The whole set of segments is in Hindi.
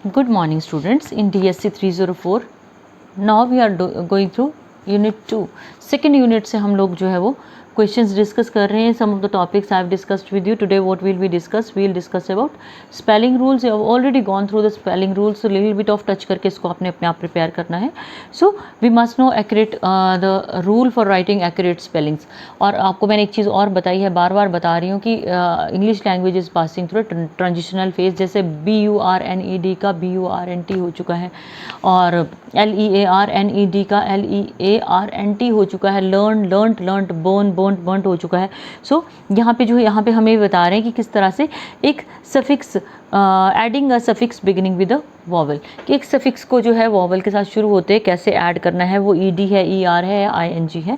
Good morning students. In DSC 304 now we are going through unit 2. Second unit से हम लोग जो है वो क्वेश्चंस डिस्कस कर रहे हैं. Some of the topics I have discussed with you today. What will we discuss about spelling rules. You have already gone through the spelling rules, so little bit of touch करके इसको आपने अपने आप प्रिपेयर करना है. So we must know accurate the rule for writing accurate spellings. और आपको मैंने एक चीज़ और बताई है, बार बार बता रही हूँ कि English language is passing through transitional phase. जैसे BURNED का BURNT हो चुका है और LEARNED का LEARNT हो चुका है. लर्नड बोन बर्नट हो चुका है. सो यहाँ पे जो है, यहाँ पे हमें बता रहे हैं कि किस तरह से एक suffix adding a suffix beginning with a vowel, कि एक सफिक्स को जो है वॉवल के साथ शुरू होते हैं कैसे ऐड करना है. वो ED है, ER है, ING है.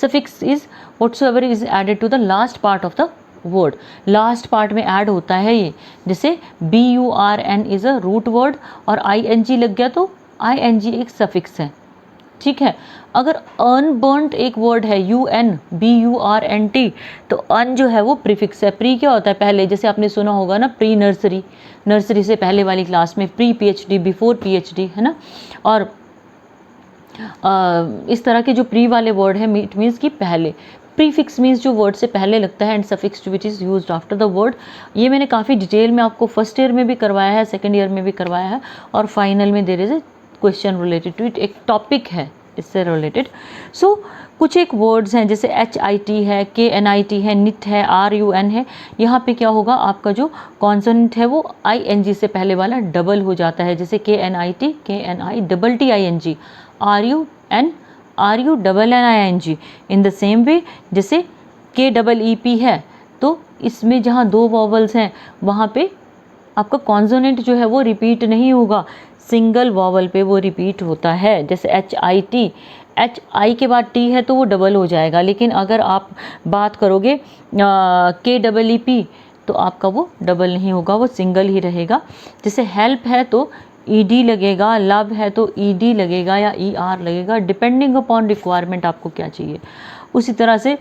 Suffix is whatsoever is added to the last part of the word. Last part में ऐड होता है ये. जैसे BURN is a root word और ING लग गया तो ING एक सफिक्स है. ठीक है. अगर अनबर्न्ट एक वर्ड है UNBURNT, तो अन जो है वो प्रीफिक्स है. प्री क्या होता है पहले, जैसे आपने सुना होगा ना, प्री नर्सरी, नर्सरी से पहले वाली क्लास में. प्री PhD, बिफोर PhD, है ना. और इस तरह के जो प्री वाले वर्ड है, इट मीन्स कि पहले. प्रीफिक्स मीन्स जो वर्ड से पहले लगता है, and suffix which is used after the word. ये मैंने काफ़ी डिटेल में आपको फर्स्ट ईयर में भी करवाया है, सेकेंड ईयर में भी करवाया है, और फाइनल में there is a question related to it. एक टॉपिक है इससे रिलेटेड. सो कुछ एक वर्ड्स हैं, जैसे HIT है, KNIT है, NIT है, RUN है. यहाँ पे क्या होगा, आपका जो कॉन्सोनेंट है वो ING से पहले वाला डबल हो जाता है. जैसे KNIT, KNITTING, RUNNING. In the same वे जैसे KEEP है, तो इसमें जहाँ दो वॉवल्स हैं वहाँ पे आपका कॉन्सोनेंट जो है वो रिपीट नहीं होगा, सिंगल वॉवल पे वो रिपीट होता है. जैसे HIT, HI के बाद T है तो वो डबल हो जाएगा. लेकिन अगर आप बात करोगे KEEP, तो आपका वो डबल नहीं होगा, वो सिंगल ही रहेगा. जैसे हेल्प है तो ED लगेगा, लव है तो ED लगेगा या ER लगेगा, डिपेंडिंग अपॉन रिक्वायरमेंट आपको क्या चाहिए. उसी तरह से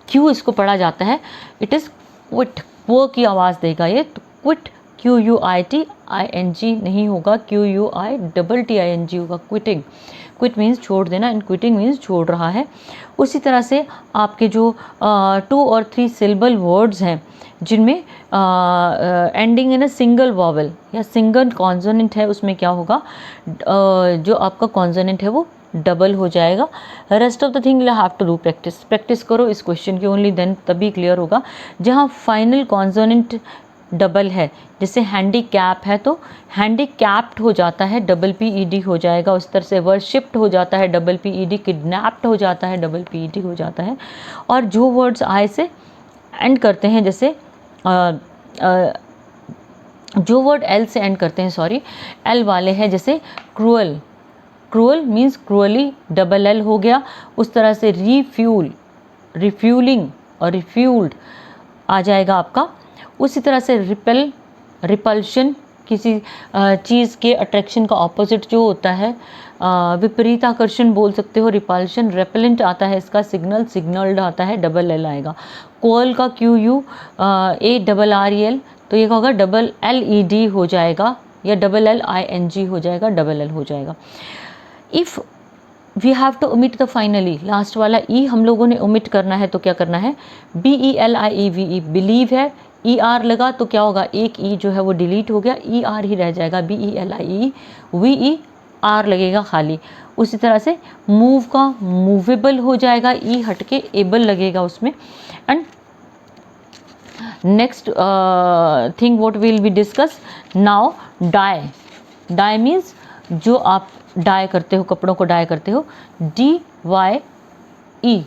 Q इसको पढ़ा जाता है, इट इज़ क्विट. वो की आवाज़ देगा ये, तो क्विट, QUIT नहीं होगा, QUITTING होगा, क्विटिंग. क्विट मीन्स छोड़ देना एंड क्विटिंग मीन्स छोड़ रहा है. उसी तरह से आपके जो 2 और 3 सिलेबल वर्ड्स हैं जिनमें ending in a single vowel या सिंगल कॉन्सोनेंट है, उसमें क्या होगा, जो आपका कॉन्सोनेंट है वो डबल हो जाएगा. Rest of the thing you have to do practice करो इस क्वेश्चन की ओनली, देन तभी क्लियर होगा. जहाँ फाइनल कॉन्सोनेंट डबल है, जैसे हैंडीकैप है तो हैंडीकैप्ड हो जाता है, डबल PED हो जाएगा. उस तरह से वर्शिप्ड हो जाता है, डबल PED. किडनैप्ड हो जाता है, डबल PED हो जाता है. और जो वर्ड्स I से एंड करते हैं, जैसे जो वर्ड L से एंड करते हैं, सॉरी L वाले हैं, जैसे cruel, cruel means cruelly, double L हो गया. उस तरह से रिफ्यूलिंग और रिफ्यूल्ड आ जाएगा आपका. उसी तरह से रिपेल, रिपल्शन, किसी चीज़ के अट्रैक्शन का ऑपोजिट जो होता है, विपरीत आकर्षण बोल सकते हो, रिपल्शन. रेपेलेंट आता है इसका सिग्नल, सिग्नल्ड आता है, डबल L आएगा. कोल का QUARREL, तो ये होगा डबल LED हो जाएगा, या डबल LING हो जाएगा, डबल L हो जाएगा. If we have to omit the finally, last वाला E हम लोगों ने ओमिट करना है, तो क्या करना है, BELIEVE, बिलीव है, ER लगा तो क्या होगा, एक E जो है वो डिलीट हो गया, ER ही रह जाएगा. BELIEVER लगेगा खाली. उसी तरह से मूव का मूवेबल हो जाएगा, E हट के एबल लगेगा उसमें. And next thing what will be discuss now, die. Die means जो आप डाई करते हो, कपड़ों को डाई करते हो, DYE,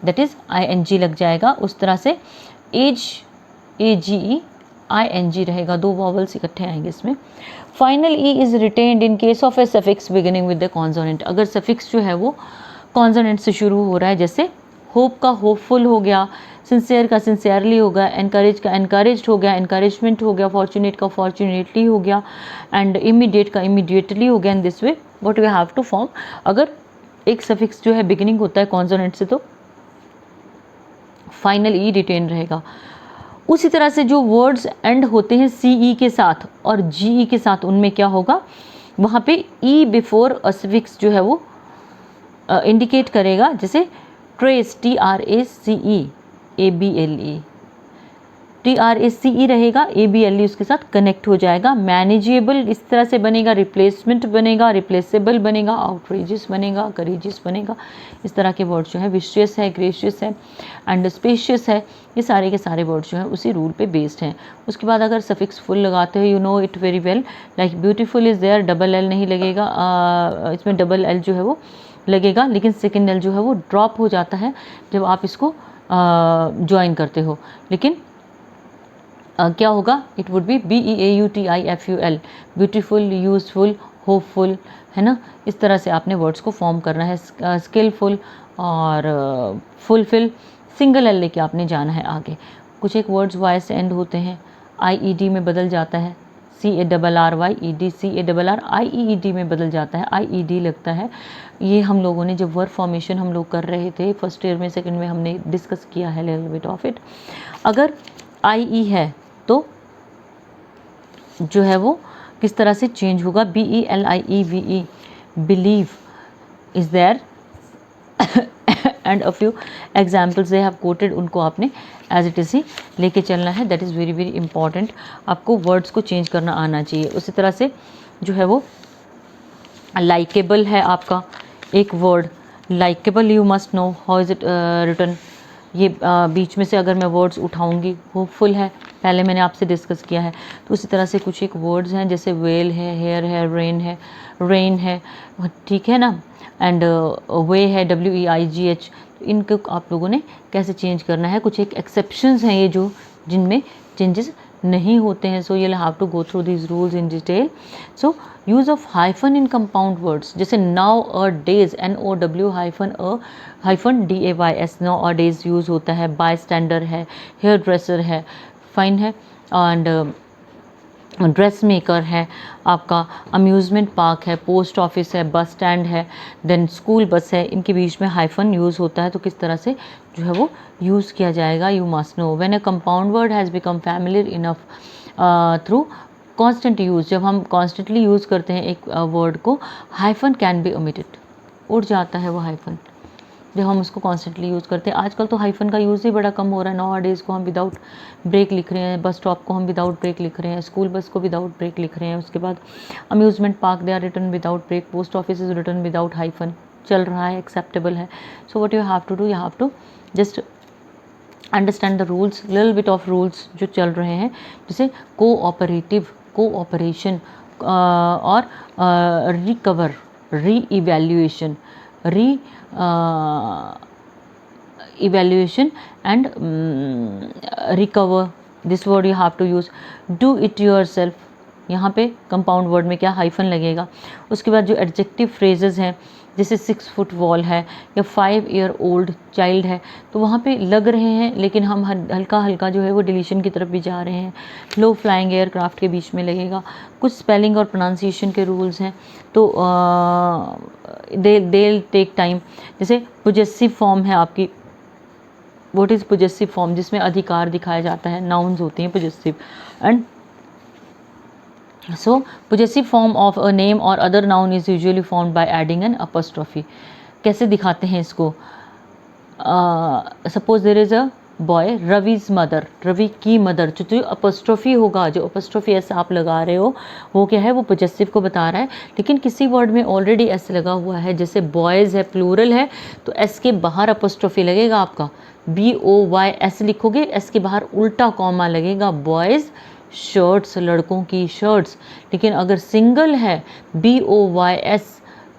दैट इज ING लग जाएगा. उस तरह से एज, AGE, ING रहेगा, दो वॉवल्स इकट्ठे आएंगे इसमें. Final E is retained in case of A suffix beginning with the consonant. अगर सफिक्स जो है वो कॉन्सोनेंट से शुरू हो रहा है, जैसे होप का होपफुल हो गया, सिंसियर का सिंसियरली हो गया, एनकरेज का एनकरेज्ड हो गया, एनकरेजमेंट हो गया, फॉर्चुनेट का फॉर्चुनेटली हो गया, एंड इमीडिएट का इमीडिएटली हो गया. In this way what we have to form, अगर एक सफिक्स जो है बिगिनिंग होता है कॉन्सोनेंट से, तो फाइनल E रिटेन रहेगा. उसी तरह से जो वर्ड्स एंड होते हैं CE के साथ और GE के साथ, उनमें क्या होगा, वहाँ पे E बिफोर सफिक्स जो है वो इंडिकेट करेगा, जैसे ट्रेस TRACE ABLE, TRACE रहेगा, ABLE उसके साथ कनेक्ट हो जाएगा। मैनेजेबल इस तरह से बनेगा, रिप्लेसमेंट बनेगा, रिप्लेसेबल बनेगा, आउटरेजियस बनेगा, करेजियस बनेगा। इस तरह के वर्ड जो है, विशियस है, ग्रेशियस है एंड स्पेशियस है, ये सारे के सारे वर्ड जो हैं उसी रूल पे बेस्ड हैं। उसके बाद अगर सफिक्स फुल लगाते हो, you know it very well, like beautiful is there, double L नहीं लगेगा, इसमें डबल एल जो है वो लगेगा, लेकिन सेकेंड एल जो है वो ड्रॉप हो जाता है जब आप इसको ज्वाइन करते हो। लेकिन क्या होगा, it would be BEAUTIFUL, beautiful, useful, hopeful, है ना। इस तरह से आपने वर्ड्स को फॉर्म करना है। स्किलफुल और फुलफिल, सिंगल एल लेके आपने जाना है आगे। कुछ एक वर्ड्स वाई से एंड होते हैं, IED में बदल जाता है, CARRYED, CARRIED में बदल जाता है, IED लगता है। ये हम लोगों ने जब वर्ड फॉर्मेशन हम लोग कर रहे थे फर्स्ट ईयर में, सेकंड में हमने डिस्कस किया है लिटिल बिट ऑफ इट। अगर IE है तो जो है वो किस तरह से चेंज होगा, BELIEVE, believe is there and a few examples they have quoted, उनको आपने एज इट इज़ ही लेके चलना है। That is very very important. आपको वर्ड्स को चेंज करना आना चाहिए। उसी तरह से जो है वो लाइकेबल है आपका एक word, likeable, you must know how is it written. ये बीच में से अगर मैं वर्ड्स उठाऊंगी, होपफुल है, पहले मैंने आपसे डिस्कस किया है। तो उसी तरह से कुछ एक वर्ड्स हैं, जैसे वेल है, हेयर है, रेन है, ठीक है ना, एंड वे है, WEIGH। इनको आप लोगों ने कैसे चेंज करना है। कुछ एक एक्सेप्शंस हैं ये जो, जिनमें चेंजेस नहीं होते हैं। So you have to go through these rules in detail. So use of hyphen in compound words, जैसे नाउ और days, NOW hyphen DAYS, now और डेज यूज़ होता है। बाय स्टैंडर है, हेयर ड्रेसर है, फाइन है, एंड ड्रेस मेकर है, आपका अम्यूज़मेंट पार्क है, पोस्ट ऑफिस है, बस स्टैंड है, देन स्कूल बस है। इनके बीच में हाइफन यूज़ होता है, तो किस तरह से जो है वो यूज़ किया जाएगा, you must no. When a compound word has become familiar enough through constant use, जब हम कॉन्स्टेंटली यूज़ करते हैं एक वर्ड को, हाइफन कैन बी ओमिटेड, उड़ जाता है वो हाइफन जब हम उसको कॉन्स्टेंटली यूज़ करते हैं। आजकल तो हाइफन का यूज़ ही बड़ा कम हो रहा है। नाउ डेज़ को हम विदाउट ब्रेक लिख रहे हैं, बस स्टॉप को हम विदाउट ब्रेक लिख रहे हैं, स्कूल बस को विदाउट ब्रेक लिख रहे हैं। उसके बाद amusement park, they are written without break, post office is written without hyphen, चल रहा है, एक्सेप्टेबल है। So what you have to do, you have to just understand the rules, little bit of rules जो चल रहे हैं, जैसे कोऑपरेटिव, कोऑपरेशन, और recover, re-evaluation, evaluation and recover, this word you have to use. do it yourself, यहाँ पे कंपाउंड वर्ड में क्या हाइफन लगेगा। उसके बाद जो एडजेक्टिव फ्रेजेस हैं, जैसे 6 फुट वॉल है या 5 ईयर ओल्ड चाइल्ड है, तो वहाँ पे लग रहे हैं, लेकिन हम हल्का हल्का जो है वो डिलीशन की तरफ भी जा रहे हैं। लो फ्लाइंग एयरक्राफ्ट के बीच में लगेगा। कुछ स्पेलिंग और प्रोनाउंसिएशन के रूल्स हैं, तो दे टेक टाइम। जैसे पोजेसिव फॉर्म है आपकी, व्हाट इज़ पोजेसिव फॉर्म, जिसमें अधिकार दिखाया जाता है, नाउन्स होती हैं possessive. And so possessive form of a name or other noun is usually formed by adding an apostrophe. कैसे दिखाते हैं इसको, suppose there is a boy, Ravi's mother, Ravi की मदर, जो अपॉस्ट्रोफी होगा, जो अपॉस्ट्रोफी ऐसे आप लगा रहे हो, वो क्या है, वो पोजेसिव को बता रहा है। लेकिन किसी वर्ड में ऑलरेडी ऐसे लगा हुआ है, जैसे बॉयज़ है, प्लूरल है, तो एस के बाहर अपॉस्ट्रोफी लगेगा आपका, BOYS लिखोगे, एस के बाहर उल्टा कॉमा लगेगा, बॉयज़ शर्ट्स, लड़कों की शर्ट्स। लेकिन अगर सिंगल है BOYS,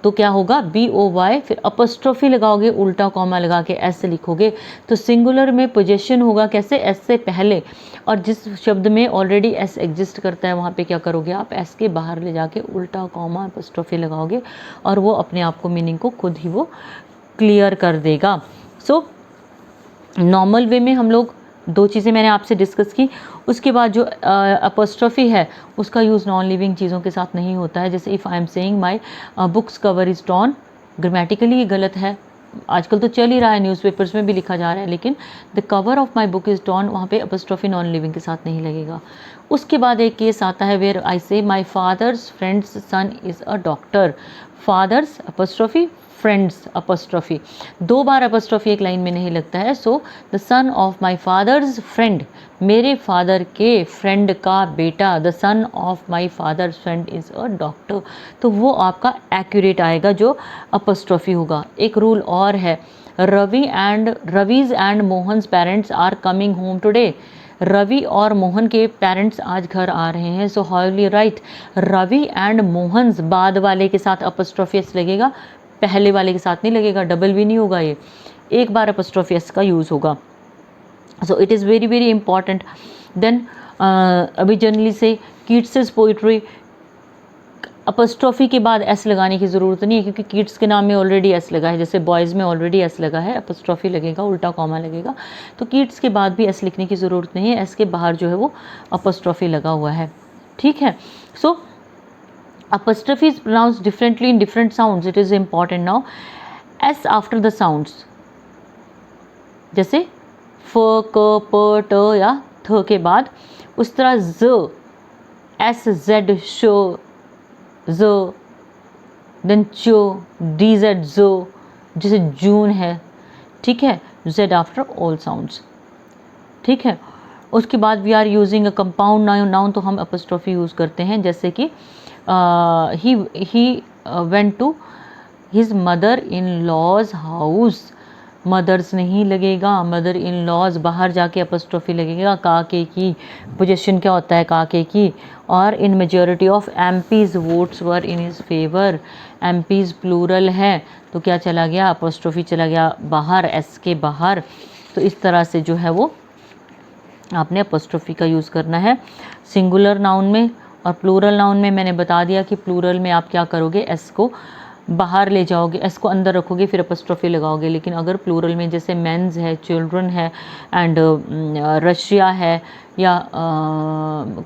तो क्या होगा, BOY फिर अपॉस्ट्रोफी लगाओगे, उल्टा कॉमा लगा के एस लिखोगे, तो सिंगुलर में पोजेशन होगा कैसे, एस से पहले, और जिस शब्द में ऑलरेडी एस एग्जिस्ट करता है वहाँ पे क्या करोगे आप, एस के बाहर ले जाके उल्टा कॉमा अपॉस्ट्रोफी लगाओगे, और वो अपने आप को मीनिंग को खुद ही वो क्लियर कर देगा। सो नॉर्मल वे में हम लोग 2 चीज़ें मैंने आपसे डिस्कस की। उसके बाद जो अपॉस्ट्रोफी है, उसका यूज़ नॉन लिविंग चीज़ों के साथ नहीं होता है। जैसे if I am saying my books cover is torn, grammatically ये गलत है, आजकल तो चल ही रहा है, न्यूज़पेपर्स में भी लिखा जा रहा है, लेकिन the cover of my book is torn, वहाँ पे अपस्ट्रॉफी नॉन लिविंग के साथ नहीं लगेगा। उसके बाद एक केस आता है where I say my father's friend's son is a doctor. Father's apostrophe, friend's apostrophe, 2 बार अपस्ट्रॉफी एक लाइन में नहीं लगता है। So the son of my father's friend, मेरे फादर के फ्रेंड का बेटा, the son of my father's friend is a doctor, तो वो आपका एक्यूरेट आएगा जो अपस्ट्रॉफी होगा। एक रूल और है, Ravi's and Mohan's parents are coming home today. Ravi और मोहन के पेरेंट्स आज घर आ रहे हैं। So how will you write, Ravi and Mohan's, बाद वाले के साथ अपस्ट्रॉफी एस लगेगा, पहले वाले के साथ नहीं लगेगा, डबल भी नहीं होगा, ये एक बार अपस्ट्रॉफी एस का यूज़ होगा। So it is very very important. Then अभी जनरली से कीट्स पोइट्री, अपस्ट्रॉफी के बाद एस लगाने की ज़रूरत नहीं है, क्योंकि किड्स के नाम में ऑलरेडी एस लगा है, जैसे बॉयज़ में ऑलरेडी एस लगा है, अपस्ट्रॉफी लगेगा, उल्टा कॉमा लगेगा, तो किड्स के बाद भी एस लिखने की ज़रूरत नहीं है, एस के बाहर जो है वो अपस्ट्रॉफी लगा हुआ है, ठीक है। So apostrophe is pronounced differently in different sounds, it is important now. S after the sounds, जैसे फ, क, प, ट या थ के बाद, उस तरह ज, एस, जेड, श, ज, देन चो, डी जेड, जो, जैसे जून है, ठीक है, जेड आफ्टर ऑल साउंड्स, ठीक है। उसके बाद we are using a compound noun, तो हम अपस्ट्रॉफी यूज़ करते हैं, जैसे कि he went to his mother in law's house, mother's नहीं लगेगा, मदर इन लॉज, बाहर जाके अपस्ट्रॉफी लगेगा। काके की पोजीशन क्या होता है, काके की, और in majority of MPs votes were in his favour, MPs plural है तो क्या चला गया, अपस्ट्रॉफी चला गया बाहर, एस के बाहर। तो इस तरह से जो है वो आपने अपस्ट्रॉफी का यूज़ करना है सिंगुलर नाउन में। और प्लूरल नाउन में मैंने बता दिया कि प्लूरल में आप क्या करोगे, एस को बाहर ले जाओगे, एस को अंदर रखोगे, फिर अपस्ट्रॉफी लगाओगे। लेकिन अगर प्लूरल में जैसे मेंस है, चिल्ड्रन है, एंड रशिया है, या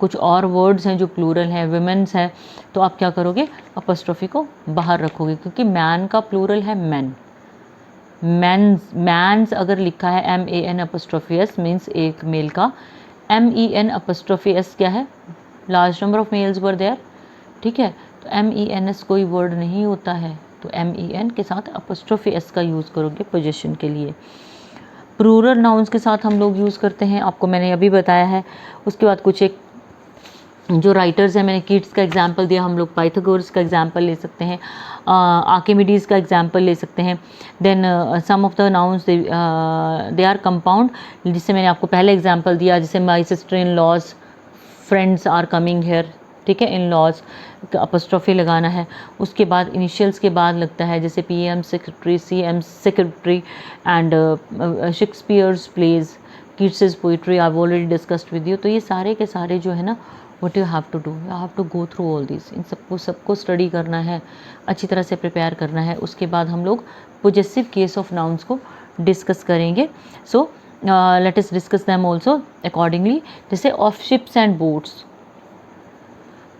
कुछ और वर्ड्स हैं जो प्लूरल हैं, विमेंस है, तो आप क्या करोगे, अपस्ट्रॉफी को बाहर रखोगे, क्योंकि मैन का प्लूरल है मैन। मैंस अगर लिखा है MAN अपस्ट्रॉफी एस मीन्स एक मेल का, MEN अपस्ट्रॉफी एस क्या है, large number of males were there, ठीक है। तो MENS कोई वर्ड नहीं होता है, तो MEN के साथ अपस्ट्रॉफी एस का यूज़ करोगे पोजीशन के लिए। प्लूरल नाउन्स के साथ हम लोग यूज़ करते हैं, आपको मैंने अभी बताया है। उसके बाद कुछ एक जो राइटर्स हैं, मैंने किड्स का एग्जाम्पल दिया, हम लोग पाइथागोरस का एग्जाम्पल ले सकते हैं, आर्किमिडीज़ का एग्जाम्पल ले सकते हैं। Then some of the nouns they are compound, जिससे मैंने आपको पहले एग्जाम्पल दिया, जैसे my sister in law's friends are coming here, ठीक है, इन लॉज अपस्ट्रॉफी लगाना है। उसके बाद इनिशियल्स के बाद लगता है, जैसे PM secretary, CM secretary, and Shakespeare's plays, kids poetry I already discussed with you. तो ये सारे के सारे जो है ना, what you have to do, you have to go through all this, इन सबको स्टडी करना है, अच्छी तरह से प्रिपेयर करना है। उसके बाद हम लोग पोजेसिव केस ऑफ नाउन्स को डिस्कस करेंगे। So let us discuss them also accordingly. जैसे of ships and boats,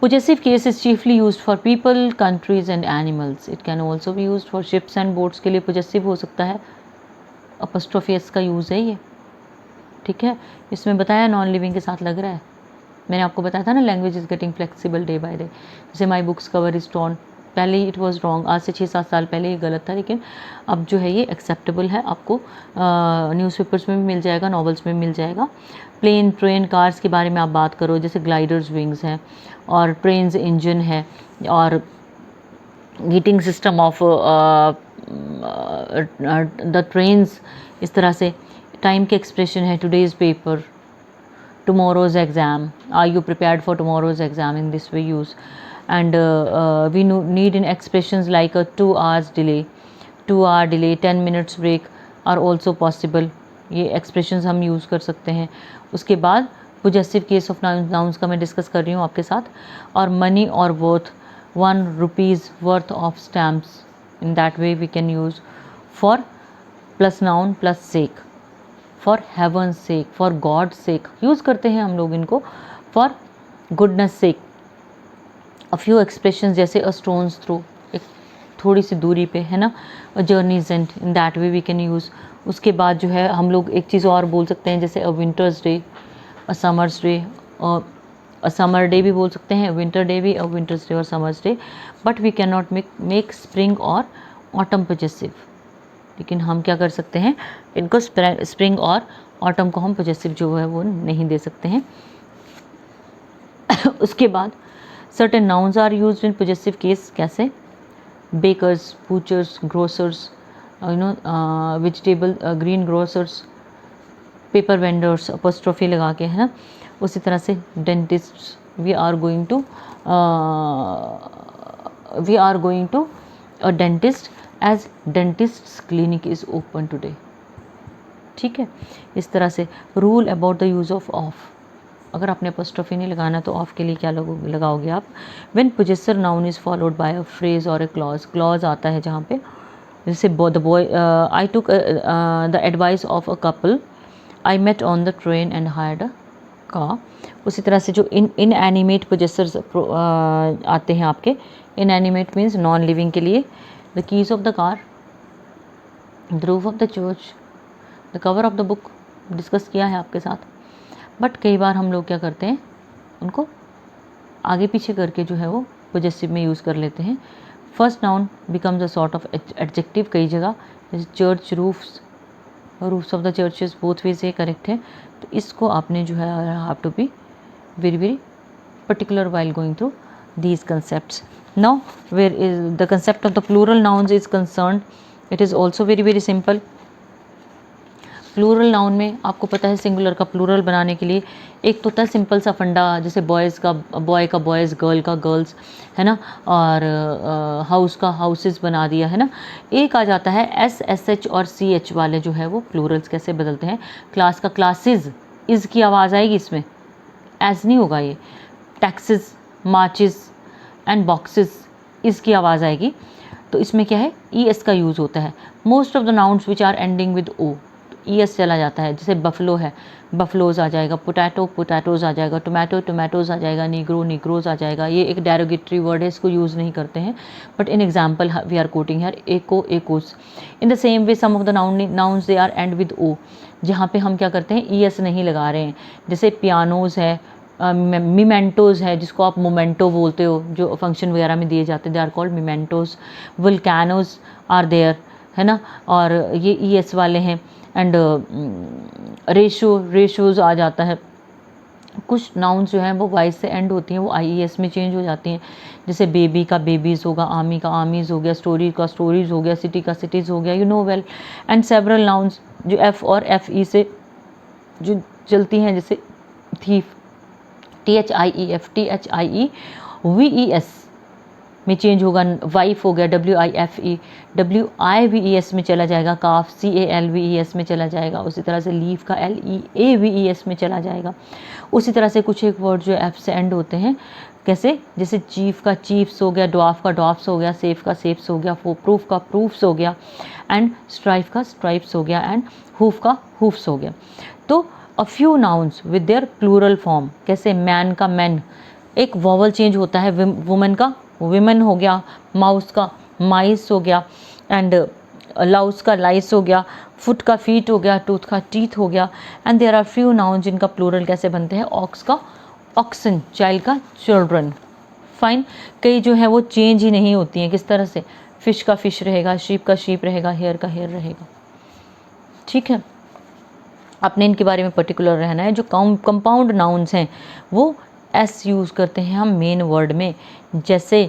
possessive case is chiefly used for people, countries and animals. It can also be used for ships and boats के लिए possessive हो सकता है, apostrophe s का यूज़ है ये, ठीक है। इसमें बताया नॉन लिविंग के साथ लग रहा है, मैंने आपको बताया था ना, language is getting flexible day by day. जैसे my books cover is torn, पहले इट वाज रॉन्ग, आज से 6-7 साल पहले ये गलत था, लेकिन अब जो है ये एक्सेप्टेबल है, आपको न्यूज़पेपर्स में भी मिल जाएगा, नॉवेल्स में मिल जाएगा। प्लेन, ट्रेन, कार्स के बारे में आप बात करो, जैसे ग्लाइडर्स विंग्स हैं, और ट्रेन्स इंजन है, और heating system of the trains, इस तरह से। टाइम के एक्सप्रेशन है, today's paper, tomorrow's exam, are you prepared for tomorrow's exam, in this way use. And we need in expressions like a 2 hours delay, 2 hour delay, 10 minutes break are also possible, ये expressions हम use कर सकते हैं। उसके बाद possessive case of nouns का मैं डिस्कस कर रही हूँ आपके साथ। और money और worth, 1 rupees worth of stamps, in that way we can use for plus noun plus sake, for heaven sake, for god sake use करते हैं हम लोग इनको, for goodness sake. A few expressions जैसे अ स्टोन्स थ्रो, एक थोड़ी सी दूरी पे, है ना, journeys and in that way we can use. उसके बाद जो है हम लोग एक चीज़ और बोल सकते हैं, जैसे a winter's day, a summer's day, a summer day भी बोल सकते हैं, विंटर डे भी, अ विंटर्स डे और summer's day. But we can not make spring और ऑटम पॉजेसिव। लेकिन हम क्या कर सकते हैं, इनको स्प्रिंग और ऑटम को हम पॉजेसिव जो है वो नहीं दे सकते हैं। उसके बाद certain nouns are used in possessive case, कैसे, baker's, butcher's, grocer's, vegetable green grocer's, paper vendor's, apostrophe लगा के, है ना। उसी तरह से dentist, we are going to a dentist as dentist's clinic is open today. ठीक है, इस तरह से। Rule about the use of of, अगर आपने अपॉस्ट्रोफी नहीं लगाना तो ऑफ के लिए क्या लगाओगे आप। When possessor noun is followed by a phrase और ए क्लॉज, क्लॉज आता है जहाँ पे, जैसे the boy, I took the advice of a couple, I met on the train and hired a car. उसी तरह से जो इन एनिमेट पोजेसर्स आते हैं आपके, इन एनिमेट मीन्स नॉन लिविंग के लिए, the keys of the car, the roof of the church, the cover of the book, discuss किया है आपके साथ। बट कई बार हम लोग क्या करते हैं, उनको आगे पीछे करके जो है वो पॉजेसिव में यूज़ कर लेते हैं। First noun becomes a sort of adjective कई जगह, जैसे church, roofs, roofs of the churches, both way से करेक्ट है। तो इसको आपने जो है have to be very very particular while going through these concepts. Now where is the concept of the plural nouns is concerned, it is also very very simple. Plural noun में आपको पता है सिंगुलर का प्लूरल बनाने के लिए एक तो होता है सिंपल सा फंडा, जैसे बॉयज़ का बॉय का बॉयज़, गर्ल का गर्ल्स, है ना, और हाउस का हाउसेस बना दिया, है ना। एक आ जाता है SH और CH वाले जो है वो प्लूरल्स कैसे बदलते हैं। क्लास का क्लासेस, इज़ की आवाज़ आएगी इसमें, एज नहीं होगा ये। टैक्सेस, मार्चेस एंड बॉक्सेस, इसकी आवाज़ आएगी। तो इसमें क्या है, ES का यूज़ होता है। Most of the nouns which are ending with O, ES चला जाता है। जैसे बफलो है, बफलोज आ जाएगा, पोटैटो, पोटैटोज आ जाएगा, टोमेटो, टोमेटोज आ जाएगा, नीग्रो, निग्रोज आ जाएगा। ये एक डेरोगेटरी वर्ड है, इसको यूज़ नहीं करते हैं, but in example we are quoting here, echo, echos. In the same way some of the nouns they are end with O, जहाँ पे हम क्या करते हैं, ES नहीं लगा रहे हैं। जैसे पियानोज है, मिमेंटोज़ है, जिसको आप मोमेंटो बोलते हो, जो फंक्शन वगैरह में दिए जाते हैं, they are called mementos. Volcanoes are there, है ना, और ये ES वाले हैं। एंड रेशोज़ आ जाता है। कुछ नाउन्स जो हैं वो वाइस से एंड होती हैं, वो IES में चेंज हो जाती हैं। जैसे बेबी का बेबीज़ होगा, आर्मी का आर्मीज़ हो गया, स्टोरी का स्टोरीज़ हो गया, सिटी का सिटीज़ हो गया, you know well. And several nouns जो F और FE से जो चलती हैं, जैसे थीफ, THIEF, THIEVES में चेंज होगा। वाइफ हो गया, WIFE, WIVES में चला जाएगा। काफ, CALVES में चला जाएगा। उसी तरह से लीफ का LEAVES में चला जाएगा। उसी तरह से कुछ एक वर्ड जो F से एंड होते हैं, कैसे, जैसे चीफ का चीफ्स हो गया, ड्वाफ का ड्वाफ्स हो गया, सेफ का सेफ्स हो गया, प्रूफ का प्रूफ्स हो गया, एंड स्ट्राइफ का स्ट्राइप्स हो गया, एंड हूफ का हूफ्स हो गया। तो a few nouns with their plural form, कैसे मैन का मैन, एक वॉवल चेंज होता है, वुमेन का विमेन हो गया, माउस का माइस हो गया, एंड लाउस का लाइस हो गया, फुट का फीट हो गया, टूथ का टीथ हो गया। And there are few nouns जिनका प्लूरल कैसे बनते हैं, ऑक्स का ऑक्सन, चाइल्ड का चिल्ड्रन। फाइन, कई जो है वो चेंज ही नहीं होती हैं। किस तरह से, फिश का फिश रहेगा, शीप का शीप रहेगा, हेयर का हेयर रहेगा। ठीक है, आपने इनके बारे में पर्टिकुलर रहना है। जो कंपाउंड नाउन्स हैं वो S यूज़ करते हैं हम मेन वर्ड में, जैसे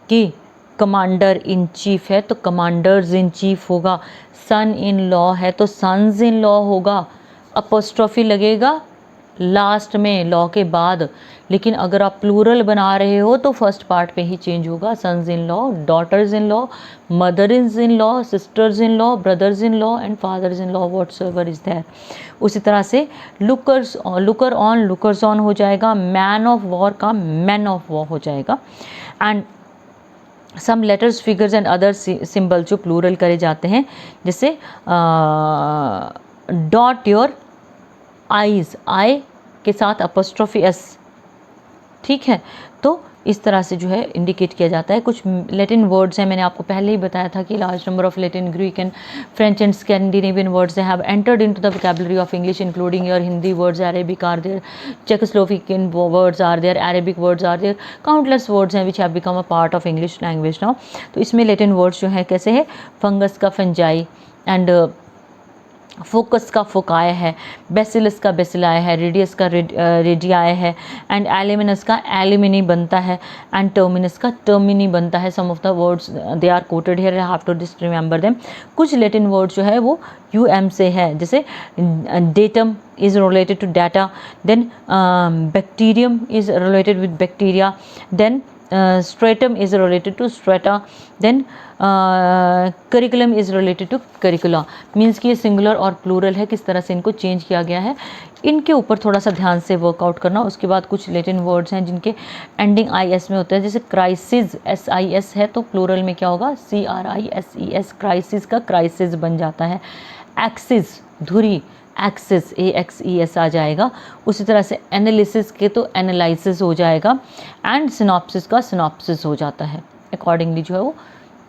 कि कमांडर इन चीफ है तो कमांडर्स इन चीफ होगा, सन इन लॉ है तो सन्स इन लॉ होगा, अपोस्ट्रोफी लगेगा लास्ट में लॉ के बाद। लेकिन अगर आप प्लूरल बना रहे हो तो फर्स्ट पार्ट पे ही चेंज होगा, sons in law, daughters in law, mother in law, sisters in law, brothers in law, and fathers in law, whatsoever is there. उसी तरह से लुकर ऑन लुकर्स ऑन हो जाएगा, मैन ऑफ वॉर का मैन ऑफ वॉर हो जाएगा। And some letters, figures and other symbol जो प्लूरल करे जाते हैं, जैसे डॉट योर आइज, आई के साथ अपोस्ट्रोफी S, ठीक है, तो इस तरह से जो है इंडिकेट किया जाता है। कुछ लैटिन वर्ड्स हैं, मैंने आपको पहले ही बताया था कि large number of Latin, Greek and French and Scandinavian words have entered into the vocabulary of English including your Hindi words, Arabic are there, Czechoslovakian words are there, Arabic words are there, countless words हैं which have become a part of English language now. तो इसमें लैटिन वर्ड्स जो है कैसे है, फंगस का फंजाई एंड फोकस का फोकाय है, बेसिलस का बेसिलाय है, रेडियस का रेडियाय है, एंड एलिमिनस का एलिमिनी बनता है, एंड टर्मिनस का टर्मिनी बनता है। Some of the words they are quoted here, I have to just remember them. कुछ लैटिन वर्ड्स जो है वो यूएम से है, जैसे datum is related to data, then bacterium is related with bacteria, then stratum is related to strata, then curriculum is related to curricula। Means कि ये सिंगुलर और प्लूरल है, किस तरह से इनको चेंज किया गया है, इनके ऊपर थोड़ा सा ध्यान से वर्कआउट करना। उसके बाद कुछ लैटिन वर्ड्स हैं जिनके एंडिंग IS में होता है, जैसे क्राइसिस SIS है तो प्लूरल में क्या होगा, CRISES, क्राइसिस का क्राइसिस बन जाता है। एक्सिस धुरी, एक्सेस AXES आ जाएगा। उसी तरह से एनालिसिस के तो एनालिसिस हो जाएगा, एंड सिनॉप्सिस का सिनॉप्सिस हो जाता है। अकॉर्डिंगली जो है वो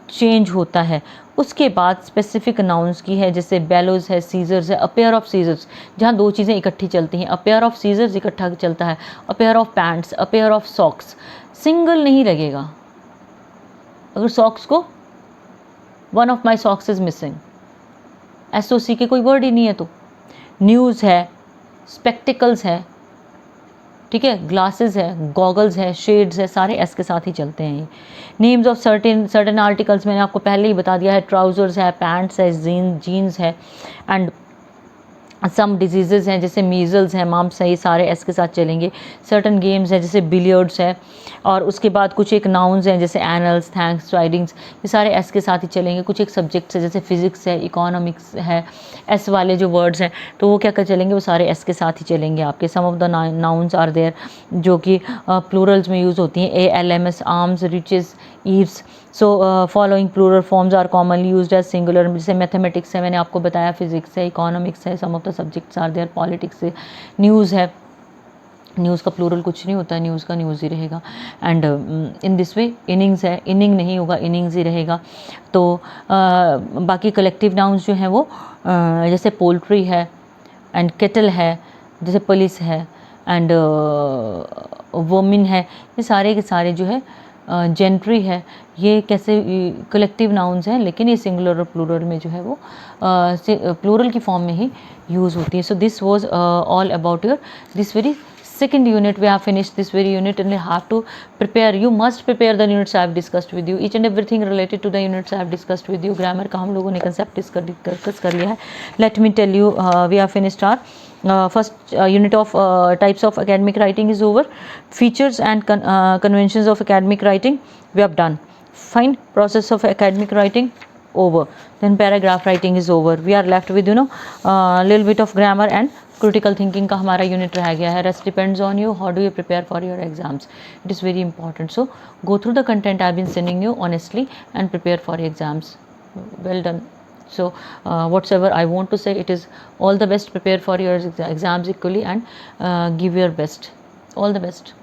चेंज होता है। उसके बाद स्पेसिफिक नाउन्स की है, जैसे बेलोज है, सीजर्स है, अ पेयर ऑफ सीजर्स, जहाँ दो चीज़ें इकट्ठी चलती हैं, अ पेयर ऑफ सीजर्स इकट्ठा चलता है, a pair of pants, a pair of socks, single नहीं लगेगा। अगर सॉक्स को one of my socks is missing, SOC के कोई वर्ड ही नहीं है। तो न्यूज़ है, स्पेक्टिकल्स है, ठीक है, ग्लासेस है, गॉगल्स है, शेड्स है, सारे एस के साथ ही चलते हैं। ये नेम्स ऑफ सर्टेन आर्टिकल्स मैंने आपको पहले ही बता दिया है, ट्राउजर्स है, पैंट्स है, जीन्स है, एंड सम डिजीज़ हैं जैसे मीज़ल्स हैं, मम्प्स हैं, ये सारे एस के साथ चलेंगे। सर्टन गेम्स हैं जैसे बिलियर्ड्स है, और उसके बाद कुछ एक नाउन्स हैं जैसे एनल्स, थैंक्स, राइडिंग्स, ये सारे एस के साथ ही चलेंगे। कुछ एक सब्जेक्ट्स है जैसे फिजिक्स है, इकोनॉमिक्स है, एस वाले जो वर्ड्स हैं तो वो क्या कर चलेंगे, वो सारे एस के साथ ही चलेंगे आपके। Some of the nouns are there जो कि प्लूरल्स में यूज़ होती हैं, ALMS, arms, riches, eaves. So following plural forms are commonly used as singular, जैसे मैथमेटिक्स है, मैंने आपको बताया, फिजिक्स है, इकोनॉमिक्स है, some of the subjects are there, politics है, न्यूज़ है, न्यूज़ का प्लूरल कुछ नहीं होता है, न्यूज़ का न्यूज़ ही रहेगा। And in this way innings है, इनिंग नहीं होगा, इनिंग्स ही रहेगा। तो बाकी कलेक्टिव नाउन्स जो हैं वो जैसे पोल्ट्री है एंड केटल है, जैसे पुलिस है एंड वोमिन है, ये सारे के सारे जो है जेंट्री है, ये कैसे कलेक्टिव नाउन्स हैं, लेकिन ये सिंगुलर और प्लूरल में जो है वो प्लूरल की फॉर्म में ही यूज़ होती है। So this was all about your this very second unit. We have finished this very unit and you have to prepare, you must prepare the units I have discussed with you, each and everything related to the units I have discussed with you। grammar का हम लोगों ने concept discuss कर लिया है। let me tell you we have finished our first unit of types of academic writing is over। features and conventions of academic writing we have done fine। process of academic writing over, then paragraph writing is over। we are left with little bit of grammar and critical thinking का हमारा यूनिट रह गया है। Rest depends on you, how do you prepare for your exams, it is very important. So go through the content I been sending you honestly and prepare for exams. Well done. So whatsoever I want to say, it is all the best, prepare for your exams equally and give your best, all the best।